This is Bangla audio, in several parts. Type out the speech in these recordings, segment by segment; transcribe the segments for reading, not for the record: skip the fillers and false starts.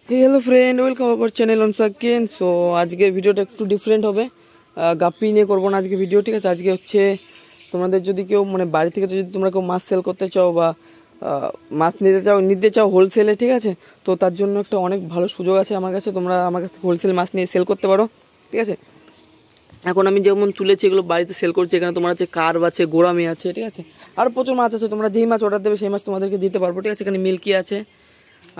Hello friend, welcome our channel once again. So আজকের ভিডিওটা একটু ডিফারেন্ট হবে, গাপ্পি নিয়ে করবো না আজকে ভিডিও, ঠিক আছে। আজকে হচ্ছে তোমাদের যদি কেউ মানে বাড়ি থেকে যদি তোমরা কেউ মাছ সেল করতে চাও বা মাছ নিতে চাও হোলসেলে, ঠিক আছে, তো তার জন্য একটা অনেক ভালো সুযোগ আছে আমার কাছে। তোমরা আমার কাছ থেকে হোলসেল মাছ নিয়ে সেল করতে পারো, ঠিক আছে। এখন আমি যেমন তুলেছি এগুলো বাড়িতে সেল করছি। এখানে তোমার আছে কার্ভ আছে, গোরামি আছে, ঠিক আছে, আর প্রচুর মাছ আছে। তোমরা যেই মাছ অর্ডার দেবে সেই মাছ তোমাদেরকে দিতে পারবো, ঠিক আছে। এখানে মিল্কি আছে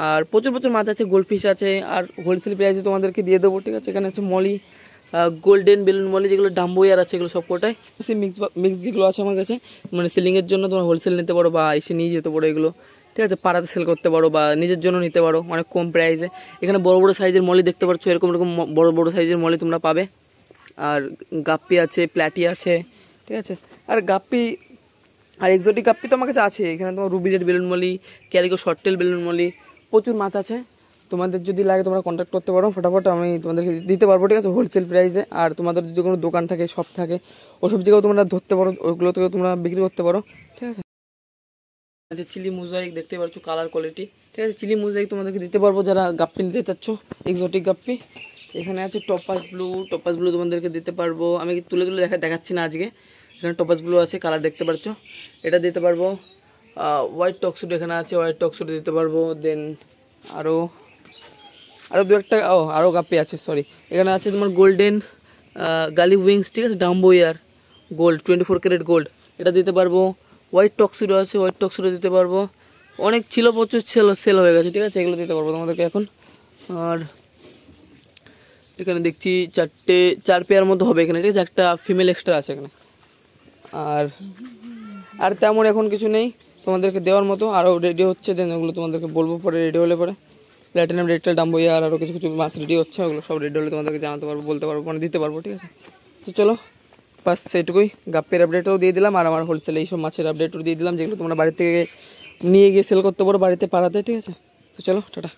আর প্রচুর প্রচুর মাছ আছে, গোল্ডফিশ আছে, আর হোলসেল প্রাইসে তোমাদেরকে দিয়ে দেবো, ঠিক আছে। এখানে আছে মলি, গোল্ডেন বেলুন মলি, যেগুলো ডাম্বোয়ার আছে, এগুলো সব কোটায় মিক্স যেগুলো আছে আমার কাছে, মানে সেলিংয়ের জন্য তোমরা হোলসেল নিতে পারো বা এসে নিয়ে যেতে পারো এগুলো, ঠিক আছে। পাড়াতে সেল করতে পারো বা নিজের জন্য নিতে পারো অনেক কম প্রাইসে। এখানে বড় বড় সাইজের মলি দেখতে পাচ্ছ, এরকম এরকম বড় বড় সাইজের মলি তোমরা পাবে। আর গাপ্পি আছে, প্ল্যাটি আছে, ঠিক আছে। আর গাপ্পি আর এক্সোটিক গাপ্পি তো আমার কাছে আছে। এখানে তোমার ruby red balloon molly, calico short tail balloon molly, প্রচুর মাছ আছে। তোমাদের যদি লাগে তোমরা কন্ট্যাক্ট করতে পারো, ফটাফট আমি তোমাদেরকে দিতে পারবো, ঠিক আছে, হোলসেল প্রাইসে। আর তোমাদের যদি কোনো দোকান থাকে, শপ থাকে, ওসব জায়গাও তোমরা ধরতে পারো, ওইগুলো থেকে তোমরা বিক্রি করতে পারো, ঠিক আছে। আচ্ছা, চিলি মোজাইক দেখতে পাচ্ছ, কালার কোয়ালিটি, ঠিক আছে। চিলি মোজাইক তোমাদেরকে দিতে পারবো যারা গাপ্পি নিতে চাচ্ছ, এক্সোটিক গাপ্পি। এখানে আছে টপাস ব্লু তোমাদেরকে দিতে পারবো। আমি তুলে তুলে দেখাচ্ছি না আজকে। এখানে টপাস ব্লু আছে, কালার দেখতে পাচ্ছ, এটা দিতে পারবো। হোয়াইট টকসুড এখানে আছে, হোয়াইট টকসুড দিতে পারবো। দেন আরও দু একটা আরও গাপ্পি আছে, সরি। এখানে আছে তোমার গোল্ডেন গালি উইংস, ঠিক আছে, ডাম্বোয়ার গোল্ড 24 ক্যারেট গোল্ড, এটা দিতে পারবো। হোয়াইট টক্সিডো আছে, হোয়াইট টক্সিডো দিতে পারবো। অনেক ছিল, প্রচুর সেল হয়ে গেছে, ঠিক আছে, এগুলো দিতে পারবো তোমাদেরকে এখন। আর এখানে দেখছি 4 পেয়ার মতো হবে এখানে, ঠিক আছে, একটা ফিমেল এক্সট্রা আছে এখানে। আর তেমন এখন কিছু নেই তোমাদেরকে দেওয়ার মতো, আরও রেডি হচ্ছে, দেন ওগুলো তোমাদেরকে বলবো পরে, রেডি হলে পরে। প্ল্যাটিনাম রেডটেল ডাম্বোয়া আর আরও কিছু কিছু মাছ রেডি হচ্ছে, ওগুলো সব রেডি হলে তোমাদেরকে জানাতে পারবো, বলতে পারবো, মানে দিতে পারবো, ঠিক আছে। তো চলো, বাস সেইটুকুই। গাপ্পের আপডেটও দিয়ে দিলাম আর আমার হোলসেল এইসব মাছের আপডেটও দিয়ে দিলাম, যেগুলো তোমরা বাড়ি থেকে নিয়ে গিয়ে সেল করতে পারো বাড়িতে, পাড়াতে, ঠিক আছে। তো চলো, টাটা।